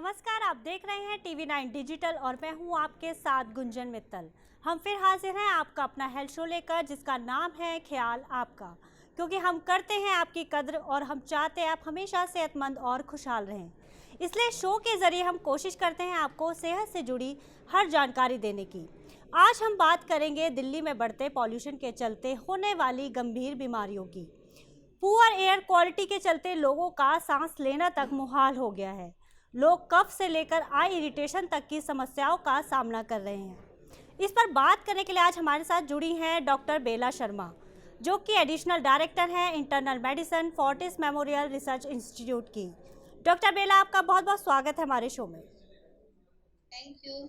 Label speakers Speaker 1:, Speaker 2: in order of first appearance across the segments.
Speaker 1: नमस्कार, आप देख रहे हैं TV9 डिजिटल और मैं हूं आपके साथ गुंजन मित्तल। हम फिर हाजिर हैं आपका अपना हेल्थ शो लेकर, जिसका नाम है ख्याल आपका। क्योंकि हम करते हैं आपकी कद्र और हम चाहते हैं आप हमेशा सेहतमंद और खुशहाल रहें। इसलिए शो के ज़रिए हम कोशिश करते हैं आपको सेहत से जुड़ी हर जानकारी देने की। आज हम बात करेंगे दिल्ली में बढ़ते पॉल्यूशन के चलते होने वाली गंभीर बीमारियों की। पुअर एयर क्वालिटी के चलते लोगों का सांस लेना तक मुहाल हो गया है। लोग कफ से लेकर आई इरिटेशन तक की समस्याओं का सामना कर रहे हैं। इस पर बात करने के लिए आज हमारे साथ जुड़ी हैं डॉक्टर बेला शर्मा, जो कि एडिशनल डायरेक्टर हैं internal medicine Fortis memorial research institute की। डॉक्टर बेला, आपका बहुत बहुत स्वागत है हमारे शो में।
Speaker 2: Thank you.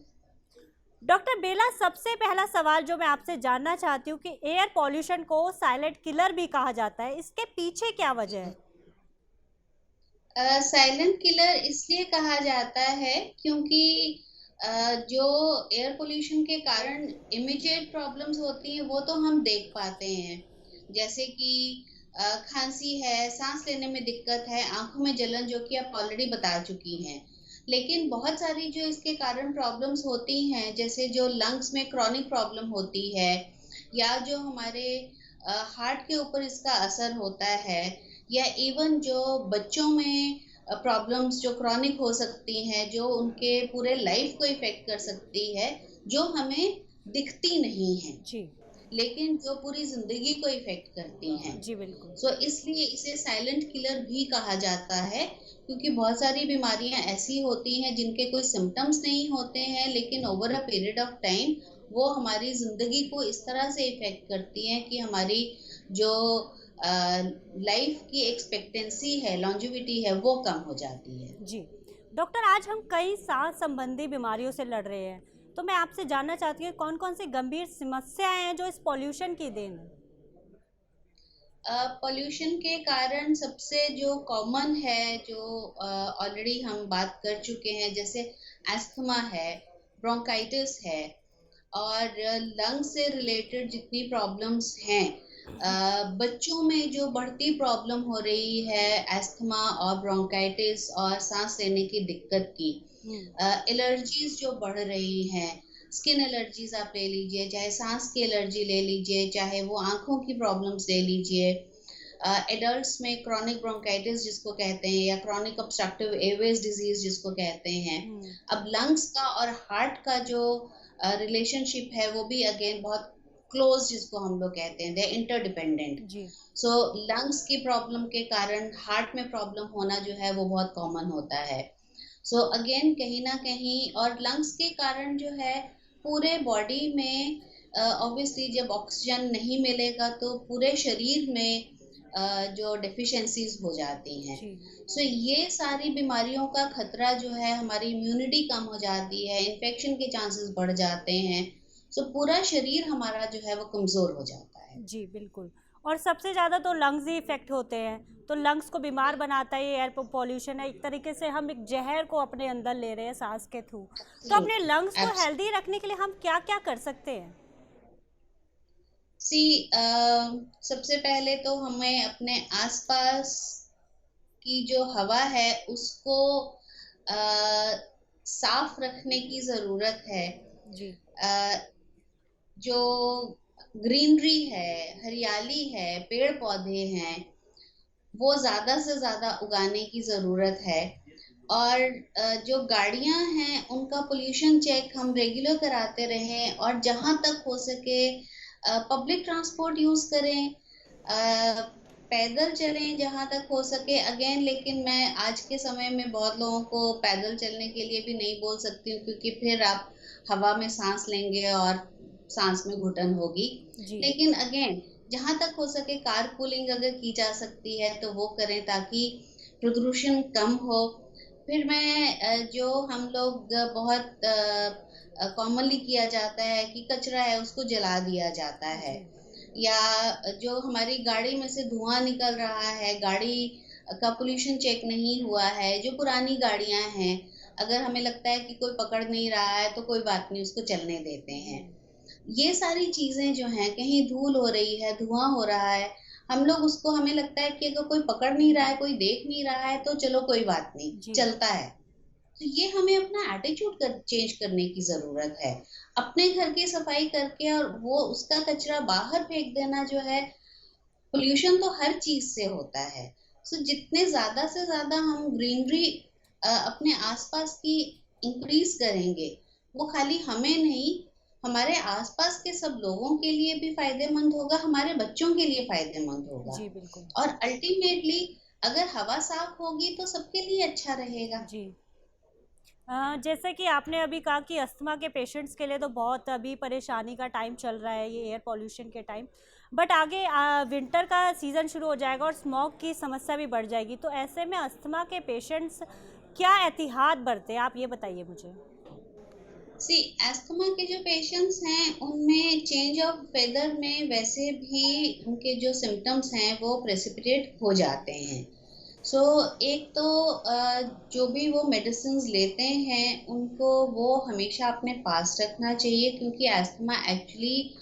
Speaker 1: डॉक्टर बेला, सबसे पहला सवाल जो मैं आपसे जानना चाहती हूँ कि एयर पॉल्यूशन को साइलेंट किलर भी कहा जाता है, इसके पीछे क्या वजह है?
Speaker 2: साइलेंट किलर इसलिए कहा जाता है क्योंकि जो एयर पोल्यूशन के कारण इमीडिएट प्रॉब्लम्स होती हैं वो तो हम देख पाते हैं, जैसे कि खांसी है, सांस लेने में दिक्कत है, आंखों में जलन, जो कि आप ऑलरेडी बता चुकी हैं। लेकिन बहुत सारी जो इसके कारण प्रॉब्लम्स होती हैं, जैसे जो लंग्स में क्रॉनिक प्रॉब्लम होती है, या जो हमारे हार्ट के ऊपर इसका असर होता है, या इवन जो बच्चों में प्रॉब्लम्स जो क्रॉनिक हो सकती हैं, जो उनके पूरे लाइफ को इफेक्ट कर सकती है, जो हमें दिखती नहीं है
Speaker 1: जी
Speaker 2: लेकिन जो पूरी जिंदगी को इफेक्ट करती हैं।
Speaker 1: जी बिल्कुल।
Speaker 2: सो इसलिए इसे साइलेंट किलर भी कहा जाता है, क्योंकि बहुत सारी बीमारियां ऐसी होती हैं जिनके कोई सिम्टम्स नहीं होते हैं, लेकिन over a period of time वो हमारी जिंदगी को इस तरह से इफेक्ट करती हैं कि हमारी जो लाइफ की एक्सपेक्टेंसी है, लॉन्जेविटी है, वो कम हो जाती है।
Speaker 1: जी डॉक्टर, आज हम कई सांस संबंधी बीमारियों से लड़ रहे हैं, तो मैं आपसे जानना चाहती हूँ कौन कौन सी गंभीर समस्याएं हैं जो इस पॉल्यूशन की देन है?
Speaker 2: पॉल्यूशन के कारण सबसे जो कॉमन है, जो ऑलरेडी हम बात कर चुके हैं, जैसे अस्थमा है, ब्रोंकाइटिस है, और लंग से रिलेटेड जितनी प्रॉब्लम्स हैं, बच्चों में जो बढ़ती प्रॉब्लम हो रही है अस्थमा और ब्रोंकाइटिस और सांस लेने की दिक्कत की, एलर्जीज जो बढ़ रही हैं, स्किन एलर्जीज आप ले लीजिए, चाहे सांस की एलर्जी ले लीजिए, चाहे वो आंखों की प्रॉब्लम्स ले लीजिए, एडल्ट्स में क्रॉनिक ब्रोंकाइटिस जिसको कहते हैं, या क्रॉनिक ऑब्स्ट्रक्टिव एयरवेज डिजीज जिसको कहते हैं। अब लंग्स का और हार्ट का जो रिलेशनशिप है वो भी अगेन बहुत क्लोज, जिसको हम लोग कहते हैं, दे इंटरडिपेंडेंट।
Speaker 1: जी
Speaker 2: सो लंग्स की प्रॉब्लम के कारण हार्ट में प्रॉब्लम होना जो है वो बहुत कॉमन होता है। सो अगेन कहीं ना कहीं, और लंग्स के कारण जो है पूरे बॉडी में ऑब्वियसली जब ऑक्सीजन नहीं मिलेगा तो पूरे शरीर में जो डेफिशिएंसीज हो जाती हैं।
Speaker 1: जी
Speaker 2: सो ये सारी बीमारियों का खतरा जो है, हमारी इम्यूनिटी कम हो जाती है, इन्फेक्शन के चांसेस बढ़ जाते हैं। सो पूरा शरीर हमारा जो है वो कमजोर हो जाता है।
Speaker 1: जी बिल्कुल। और सबसे ज़्यादा तो लंग्स ही इफेक्ट होते हैं, तो लंग्स को बीमार बनाता है ये एयर पॉल्यूशन है। एक तरीके से हम एक जहर को अपने अंदर ले रहे हैं सांस के थ्रू। तो अपने लंग्स को हेल्दी रखने के लिए हम क्या क्या कर सकते हैं?
Speaker 2: सी सबसे पहले तो हमें अपने आसपास की जो हवा है उसको साफ रखने की जरूरत है।
Speaker 1: जी
Speaker 2: जो ग्रीनरी है, हरियाली है, पेड़ पौधे हैं, वो ज्यादा से ज्यादा उगाने की जरूरत है। और जो गाड़ियां हैं उनका पोल्यूशन चेक हम रेगुलर कराते रहें, और जहां तक हो सके पब्लिक ट्रांसपोर्ट यूज करें, पैदल चलें जहां तक हो सके। अगेन लेकिन मैं आज के समय में बहुत लोगों को पैदल चलने के लिए भी नहीं बोल सकती हूँ, क्योंकि फिर आप हवा में सांस लेंगे और सांस में घुटन होगी।
Speaker 1: जी
Speaker 2: लेकिन अगेन जहां तक हो सके कार पूलिंग अगर की जा सकती है तो वो करें, ताकि प्रदूषण कम हो। फिर मैं जो हम लोग बहुत कॉमनली किया जाता है कि कचरा है उसको जला दिया जाता है,
Speaker 1: जी
Speaker 2: या जो हमारी गाड़ी में से धुआं निकल रहा है, गाड़ी का पोल्यूशन चेक नहीं हुआ है, जो पुरानी गाड़ियां हैं, अगर हमें लगता है कि कोई पकड़ नहीं रहा है तो कोई बात नहीं, उसको चलने देते हैं। ये सारी चीजें जो हैं, कहीं धूल हो रही है, धुआं हो रहा है, हम लोग उसको, हमें लगता है कि अगर कोई पकड़ नहीं रहा है, कोई देख नहीं रहा है, तो चलो कोई बात नहीं,
Speaker 1: जी
Speaker 2: चलता है। तो ये हमें अपना एटीट्यूड चेंज करने की ज़रूरत है। अपने घर की सफाई करके और वो उसका कचरा बाहर फेंक देना जो है, पोल्यूशन तो हर चीज़ से होता है। सो जितने ज़्यादा से ज़्यादा हम ग्रीनरी अपने आसपास की इंक्रीज करेंगे, वो खाली हमें नहीं, हमारे आसपास के सब लोगों के लिए भी फायदेमंद होगा, हमारे बच्चों के लिए फायदेमंद होगा।
Speaker 1: जी बिल्कुल।
Speaker 2: और अल्टीमेटली अगर हवा साफ होगी तो सबके लिए अच्छा रहेगा।
Speaker 1: जी। जैसे कि आपने अभी कहा कि अस्थमा के पेशेंट्स के लिए तो बहुत अभी परेशानी का टाइम चल रहा है ये एयर पॉल्यूशन के टाइम, बट आगे विंटर का सीज़न शुरू हो जाएगा और स्मॉग की समस्या भी बढ़ जाएगी, तो ऐसे में अस्थमा के पेशेंट्स क्या एहतियात बरतें, आप ये बताइए मुझे।
Speaker 2: सी एस्थमा के जो पेशेंट्स हैं उनमें चेंज ऑफ वेदर में वैसे भी उनके जो सिम्टम्स हैं वो प्रेसिपिटेट हो जाते हैं। सो एक तो जो भी वो मेडिसिन लेते हैं उनको वो हमेशा अपने पास रखना चाहिए, क्योंकि एस्थमा एक्चुअली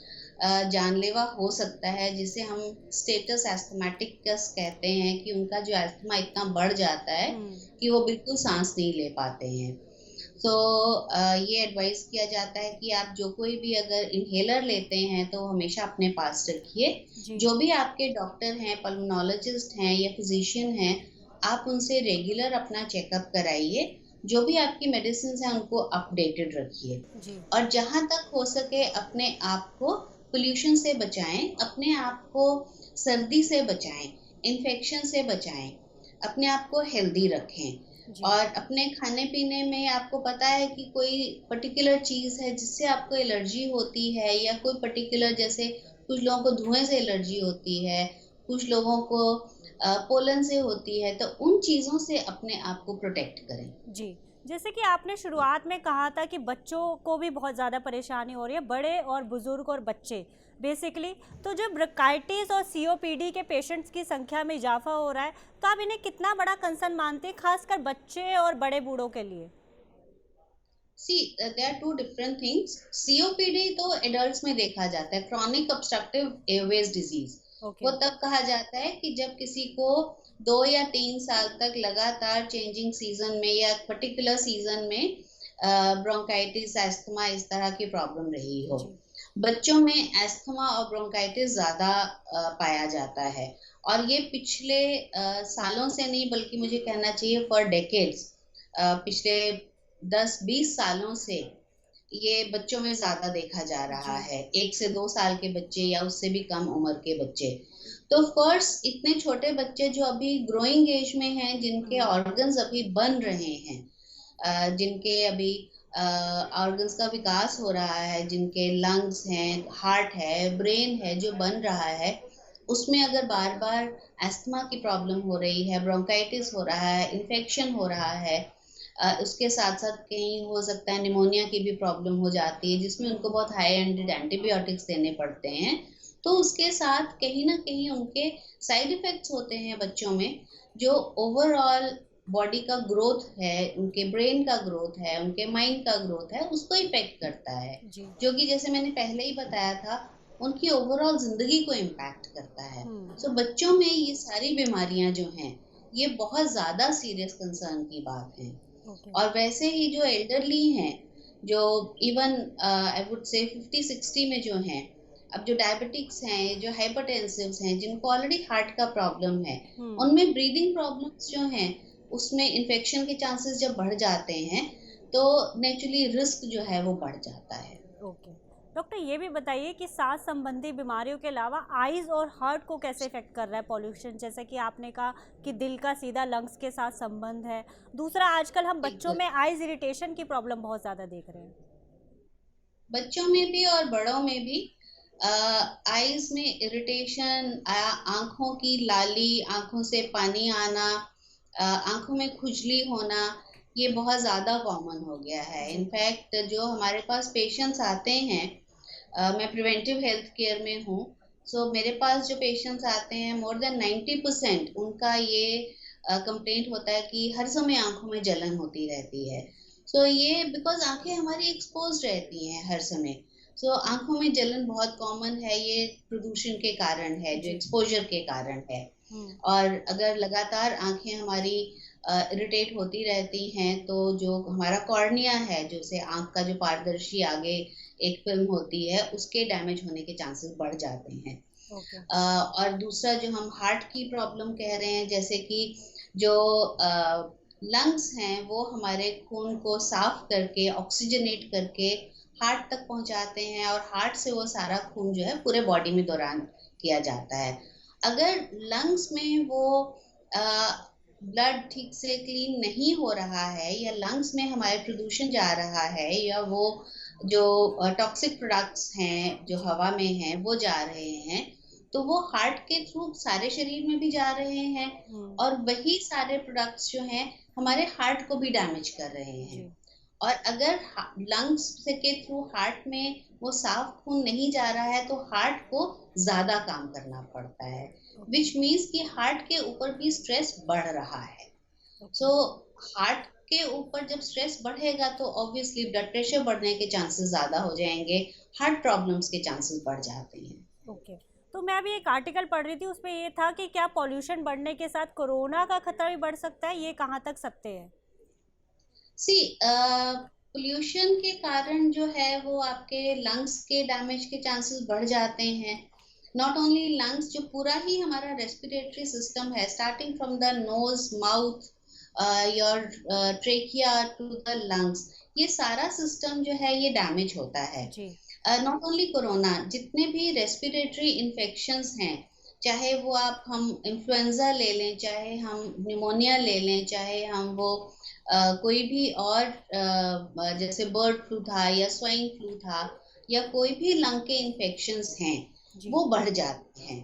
Speaker 2: जानलेवा हो सकता है, जिसे हम स्टेटस एस्थमेटिकस कहते हैं, कि उनका जो एस्थमा इतना बढ़ जाता है कि वो बिल्कुल सांस नहीं ले पाते हैं। तो ये एडवाइस किया जाता है कि आप जो कोई भी अगर इन्हेलर लेते हैं तो हमेशा अपने पास रखिए।
Speaker 1: जी।
Speaker 2: जो भी आपके डॉक्टर हैं, पल्मोनोलॉजिस्ट हैं या फिजिशियन हैं, आप उनसे रेगुलर अपना चेकअप कराइए। जो भी आपकी मेडिसिन हैं उनको अपडेटेड रखिए।
Speaker 1: जी।
Speaker 2: और जहाँ तक हो सके अपने आप को पोल्यूशन से बचाएं, अपने आप को सर्दी से बचाएं, इन्फेक्शन से बचाएं, अपने आप को हेल्दी रखें।
Speaker 1: जी।
Speaker 2: और अपने खाने पीने में आपको पता है कि कोई पर्टिकुलर चीज़ है जिससे आपको एलर्जी होती है, या कोई पर्टिकुलर, जैसे कुछ लोगों को धुएं से एलर्जी होती है, कुछ लोगों को पोलन से होती है, तो उन चीज़ों से अपने आप को प्रोटेक्ट करें।
Speaker 1: जी। जैसे कि आपने शुरुआत में कहा था कि बच्चों को भी बहुत ज़्यादा परेशानी हो रही है, बड़े और बुज़ुर्ग और बच्चे बेसिकली, तो जब ब्रोंकाइटिस और सीओपीडी के पेशेंट्स की संख्या में इजाफा हो रहा है, तो आप इन्हें कितना बड़ा कंसर्न मानते हैं, खासकर बच्चे और बड़े बूढ़ों के लिए?
Speaker 2: See they are two different things. COPD तो एडल्ट्स में देखा जाता है, chronic obstructive airways disease.
Speaker 1: Okay.
Speaker 2: वो तब कहा जाता है कि जब किसी को 2 या 3 साल तक लगातार चेंजिंग सीजन में या पर्टिकुलर सीजन में ब्रोंकाइटिस, एस्थमा इस तरह की प्रॉब्लम रही हो।
Speaker 1: जी।
Speaker 2: बच्चों में एस्थमा और ब्रोंकाइटिस ज्यादा पाया जाता है, और ये पिछले सालों से नहीं, बल्कि मुझे कहना चाहिए फॉर डेकेड्स, पिछले 10-20 सालों से ये बच्चों में ज्यादा देखा जा रहा
Speaker 1: जी।
Speaker 2: है। 1 से 2 साल के बच्चे या उससे भी कम उम्र के बच्चे। तो ऑफ कोर्स इतने छोटे बच्चे जो अभी ग्रोइंग एज में हैं, जिनके ऑर्गन्स अभी बन रहे हैं, जिनके अभी ऑर्गन्स का विकास हो रहा है, जिनके लंग्स हैं, हार्ट है, ब्रेन है जो बन रहा है, उसमें अगर बार बार एस्थमा की प्रॉब्लम हो रही है, ब्रोंकाइटिस हो रहा है, इन्फेक्शन हो रहा है, उसके साथ साथ कहीं हो सकता है निमोनिया की भी प्रॉब्लम हो जाती है, जिसमें उनको बहुत हाई एंडेड एंटीबायोटिक्स देने पड़ते हैं। तो उसके साथ कहीं ना कहीं उनके साइड इफेक्ट्स होते हैं बच्चों में, जो ओवरऑल बॉडी का ग्रोथ है, उनके ब्रेन का ग्रोथ है, उनके माइंड का ग्रोथ है, उसको इफेक्ट करता है।
Speaker 1: जी।
Speaker 2: जो कि जैसे मैंने पहले ही बताया था, उनकी ओवरऑल जिंदगी को इम्पैक्ट करता है। सो बच्चों में ये सारी बीमारियां जो हैं, ये बहुत ज्यादा सीरियस कंसर्न की बात है।
Speaker 1: ओके।
Speaker 2: और वैसे ही जो एल्डरली हैं, जो इवन आई वुड से 50-60 में जो हैं, अब जो डायबिटिक्स हैं, जो हाइपरटेंसिव्स हैं, जिनको ऑलरेडी हार्ट का प्रॉब्लम है, उनमें ब्रीदिंग प्रॉब्लम्स जो हैं, उसमें इन्फेक्शन के चांसेस जब बढ़ जाते हैं, तो नेचुरली रिस्क जो है वो बढ़ जाता है।
Speaker 1: ओके। डॉक्टर ये भी बताइए कि सांस संबंधी बीमारियों के अलावा आइज़ और हार्ट को कैसे इफेक्ट कर रहा है पॉल्यूशन, जैसे कि आपने कहा कि दिल का सीधा लंग्स के साथ संबंध है। दूसरा, आजकल हम बच्चों
Speaker 2: बिल्कुल,
Speaker 1: में आइज़ इरिटेशन की प्रॉब्लम बहुत ज़्यादा देख रहे हैं।
Speaker 2: बच्चों में भी और बड़ों में भी आईज में इरिटेशन, आंखों की लाली, आंखों से पानी आना, आंखों में खुजली होना, ये बहुत ज़्यादा कॉमन हो गया है।
Speaker 1: जी।
Speaker 2: इनफैक्ट जो हमारे पास पेशेंट्स आते हैं, मैं प्रिवेंटिव हेल्थ केयर में हूँ, सो मेरे पास जो पेशेंट्स आते हैं, मोर देन 90% उनका ये कंप्लेंट होता है कि हर समय आंखों में जलन होती रहती है। सो ये बिकॉज आंखें हमारी एक्सपोज रहती हैं हर समय। सो आंखों में जलन बहुत कॉमन है, ये प्रदूषण के कारण है, जो
Speaker 1: जी।
Speaker 2: एक्सपोजर के कारण है।
Speaker 1: हम्म।
Speaker 2: और अगर लगातार आंखें हमारी इरिटेट होती रहती हैं, तो जो हमारा कॉर्निया है, जो से आंख का जो पारदर्शी आगे एक फिल्म होती है, उसके डैमेज होने के चांसेस बढ़ जाते हैं।
Speaker 1: ओके।
Speaker 2: और दूसरा जो हम हार्ट की प्रॉब्लम कह रहे हैं, जैसे कि जो लंग्स हैं वो हमारे खून को साफ करके ऑक्सीजनेट करके हार्ट तक पहुंचाते हैं, और हार्ट से वो सारा खून जो है पूरे बॉडी में दौरान किया जाता है। अगर लंग्स में वो ब्लड ठीक से क्लीन नहीं हो रहा है, या लंग्स में हमारे प्रदूषण जा रहा है, या वो जो टॉक्सिक प्रोडक्ट्स हैं जो हवा में हैं वो जा रहे हैं, तो वो हार्ट के थ्रू सारे शरीर में भी जा रहे हैं, और वही सारे प्रोडक्ट्स जो हैं हमारे हार्ट को भी डैमेज कर रहे हैं। और अगर लंग्स से के थ्रू हार्ट में वो साफ खून नहीं जा रहा है, तो हार्ट को ज्यादा काम करना पड़ता है, विच मीन्स कि हार्ट के ऊपर भी स्ट्रेस बढ़ रहा है। सो हार्ट के ऊपर जब स्ट्रेस बढ़ेगा तो ऑब्वियसली ब्लड प्रेशर बढ़ने के चांसेस ज्यादा हो जाएंगे, हार्ट प्रॉब्लम्स के चांसेस बढ़ जाते हैं।
Speaker 1: ओके। तो मैं अभी एक आर्टिकल पढ़ रही थी, उसमें ये था कि क्या पॉल्यूशन बढ़ने के साथ कोरोना का खतरा भी बढ़ सकता है, ये कहाँ तक सत्य है?
Speaker 2: पोल्यूशन के कारण जो है वो आपके लंग्स के डैमेज के चांसेस बढ़ जाते हैं। नॉट ओनली लंग्स, जो पूरा ही हमारा रेस्पिरेटरी सिस्टम है, starting from the nose, mouth, your trachea to the lungs, ये सारा सिस्टम जो है ये डैमेज होता है। नॉट ओनली कोरोना, जितने भी रेस्पिरेटरी इन्फेक्शंस हैं, चाहे वो हम इन्फ्लुएंजा ले लें, चाहे हम निमोनिया ले लें, चाहे हम वो कोई भी और जैसे बर्ड फ्लू था या स्वाइन फ्लू था, या कोई भी लंग के इन्फेक्शंस हैं, वो बढ़ जाते हैं।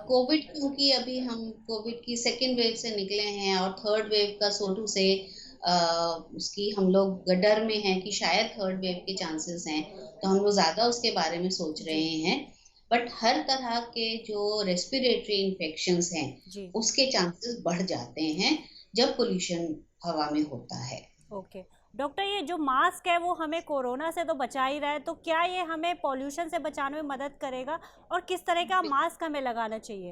Speaker 2: कोविड, क्योंकि अभी हम कोविड की सेकेंड वेव से निकले हैं और थर्ड वेव का सोटू से उसकी हम लोग डर में हैं कि शायद थर्ड वेव के चांसेस हैं, तो हम लोग ज्यादा उसके बारे में सोच रहे हैं। बट हर तरह के जो रेस्पिरेटरी इन्फेक्शंस हैं उसके चांसेस बढ़ जाते हैं जब पोल्यूशन हवा में होता है।
Speaker 1: ओके डॉक्टर, ये जो मास्क है वो हमें कोरोना से तो बचा ही रहा है, तो क्या ये हमें पॉल्यूशन से बचाने में मदद करेगा, और किस तरह का मास्क हमें लगाना चाहिए?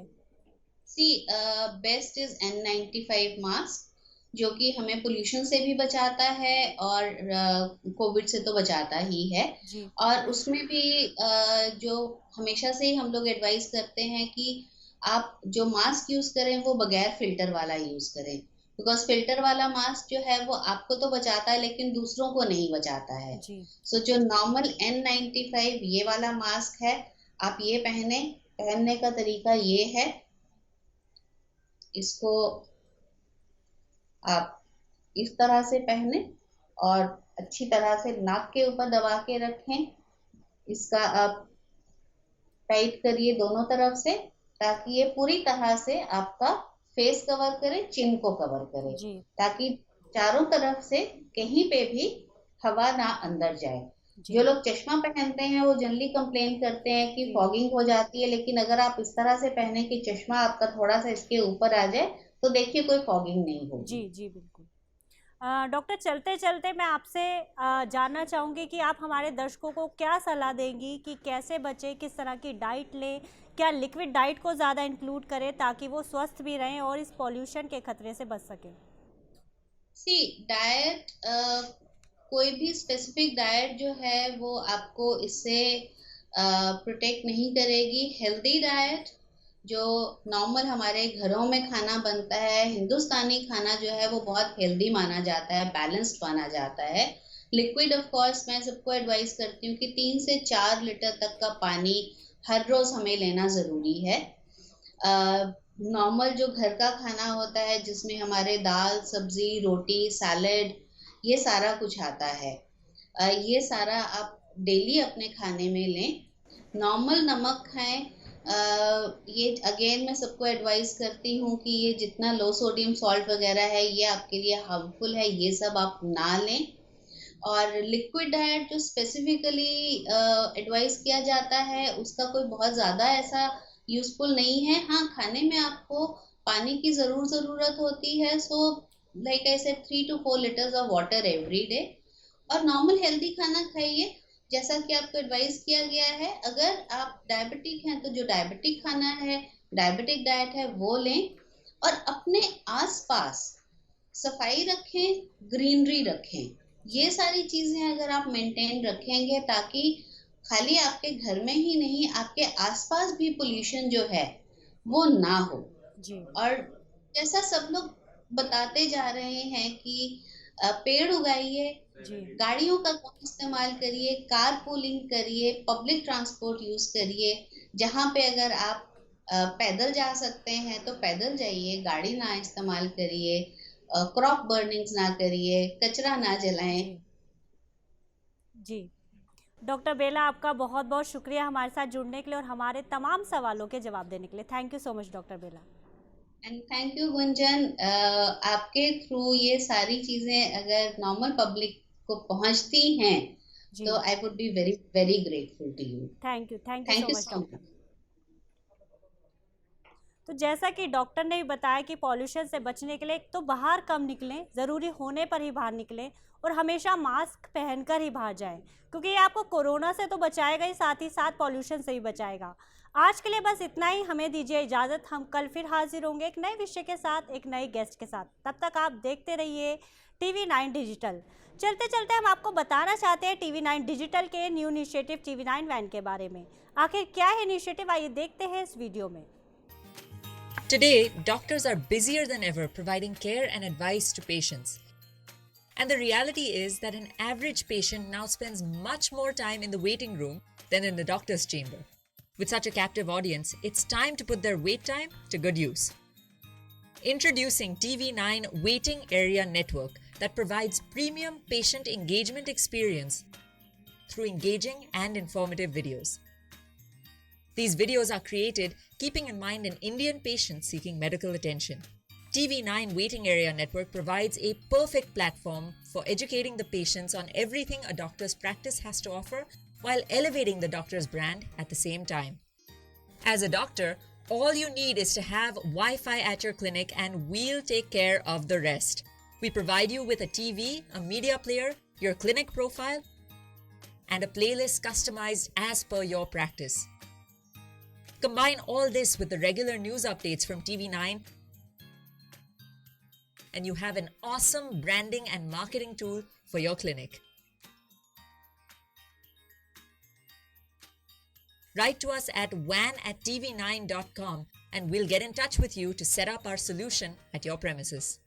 Speaker 2: बेस्ट इज N95 मास्क, जो कि हमें पोल्यूशन से भी बचाता है और कोविड से तो बचाता ही है। और उसमें भी जो हमेशा से ही हम लोग एडवाइस करते हैं कि आप जो मास्क यूज करें वो बगैर फिल्टर वाला यूज करें, बिकॉज फिल्टर वाला मास्क जो है वो आपको तो बचाता है लेकिन दूसरों को नहीं बचाता है। सो जो नॉर्मल N95 ये वाला मास्क है, आप ये पहनने का तरीका ये है, इसको आप इस तरह से पहने और अच्छी तरह से नाक के ऊपर दबा के रखें। इसका आप टाइट करिए दोनों तरफ से, ताकि ये पूरी तरह से आपका फेस कवर करे, चिन को कवर करे, ताकि चारों तरफ से कहीं पे भी हवा ना अंदर जाए। जो लोग चश्मा पहनते हैं वो जनरली कंप्लेन करते हैं कि फॉगिंग हो जाती है, लेकिन अगर आप इस तरह से पहने कि चश्मा आपका थोड़ा सा इसके ऊपर आ जाए तो देखिए कोई फॉगिंग नहीं होगी।
Speaker 1: जी जी बिल्कुल। डॉक्टर, चलते चलते मैं आपसे जानना चाहूँगी कि आप हमारे दर्शकों को क्या सलाह देंगी कि कैसे बचें, किस तरह की डाइट लें, क्या लिक्विड डाइट को ज़्यादा इंक्लूड करें ताकि वो स्वस्थ भी रहें और इस पॉल्यूशन के खतरे से बच सकें?
Speaker 2: डाइट, कोई भी स्पेसिफिक डाइट जो है वो आपको इससे प्रोटेक्ट नहीं करेगी। हेल्दी डाइट, जो नॉर्मल हमारे घरों में खाना बनता है, हिंदुस्तानी खाना जो है वो बहुत हेल्दी माना जाता है, बैलेंस्ड माना जाता है। लिक्विड ऑफ कोर्स मैं सबको एडवाइस करती हूँ कि 3 से 4 लीटर तक का पानी हर रोज हमें लेना जरूरी है। नॉर्मल जो घर का खाना होता है जिसमें हमारे दाल, सब्जी, रोटी, सैलेड, ये सारा कुछ आता है, ये सारा आप डेली अपने खाने में लें। नॉर्मल नमक खाएं। ये अगेन मैं सबको एडवाइस करती हूँ कि ये जितना लो सोडियम सॉल्ट वगैरह है ये आपके लिए हार्मफुल है, ये सब आप ना लें। और लिक्विड डाइट जो स्पेसिफिकली एडवाइस किया जाता है उसका कोई बहुत ज़्यादा ऐसा यूजफुल नहीं है। हाँ, खाने में आपको पानी की ज़रूरत होती है। So like I said 3 to 4 litres of water every day. और नॉर्मल हेल्दी खाना खाइए जैसा कि आपको एडवाइस किया गया है। अगर आप डायबिटिक हैं तो जो डायबिटिक खाना है, डायबिटिक डाइट है वो लें। और अपने आसपास सफाई रखें, ग्रीनरी रखें। ये सारी चीजें अगर आप मेंटेन रखेंगे, ताकि खाली आपके घर में ही नहीं, आपके आसपास भी पोल्यूशन जो है वो ना हो।
Speaker 1: जी
Speaker 2: और जैसा सब लोग बताते जा रहे हैं कि पेड़ उगाइए,
Speaker 1: जी
Speaker 2: गाड़ियों का कम इस्तेमाल करिए, कार पूलिंग करिए, पब्लिक ट्रांसपोर्ट यूज करिए। जहां पे अगर आप पैदल जा सकते हैं तो पैदल जाइए, गाड़ी ना इस्तेमाल करिए, क्रॉप बर्निंग्स ना करिए, कचरा ना जलाएं।
Speaker 1: जी जी। डॉक्टर बेला, आपका बहुत बहुत शुक्रिया हमारे साथ जुड़ने के लिए और हमारे तमाम सवालों के जवाब देने के लिए। Thank you so much doctor Bela.
Speaker 2: And thank you Gunjan. आपके थ्रू ये सारी चीजें अगर नॉर्मल पब्लिक को पहुंचती हैं
Speaker 1: जी
Speaker 2: तो I would be very very grateful to you.
Speaker 1: Thank you
Speaker 2: thank
Speaker 1: so
Speaker 2: you
Speaker 1: much
Speaker 2: so
Speaker 1: doctor.
Speaker 2: Much.
Speaker 1: तो जैसा कि डॉक्टर ने भी बताया कि पॉल्यूशन से बचने के लिए एक तो बाहर कम निकलें, ज़रूरी होने पर ही बाहर निकलें और हमेशा मास्क पहनकर ही बाहर जाएं, क्योंकि ये आपको कोरोना से तो बचाएगा ही साथ पॉल्यूशन से भी बचाएगा। आज के लिए बस इतना ही, हमें दीजिए इजाज़त। हम कल फिर हाजिर होंगे एक नए विषय के साथ, एक नए गेस्ट के साथ। तब तक आप देखते रहिए TV9 डिजिटल। चलते चलते हम आपको बताना चाहते हैं TV9 डिजिटल के न्यू इनिशिएटिव TV9 वैन के बारे में। आखिर क्या है इनिशिएटिव, आइए देखते हैं इस वीडियो में।
Speaker 3: Today, doctors are busier than ever providing care and advice to patients. And the reality is that an average patient now spends much more time in the waiting room than in the doctor's chamber. With such a captive audience, it's time to put their wait time to good use. Introducing TV9 Waiting Area Network that provides premium patient engagement experience through engaging and informative videos. These videos are created keeping in mind an Indian patient seeking medical attention. TV9 Waiting Area Network provides a perfect platform for educating the patients on everything a doctor's practice has to offer while elevating the doctor's brand at the same time. As a doctor, all you need is to have Wi-Fi at your clinic and we'll take care of the rest. We provide you with a TV, a media player, your clinic profile, and a playlist customized as per your practice. Combine all this with the regular news updates from TV9 and you have an awesome branding and marketing tool for your clinic. Write to us at van@tv9.com and we'll get in touch with you to set up our solution at your premises.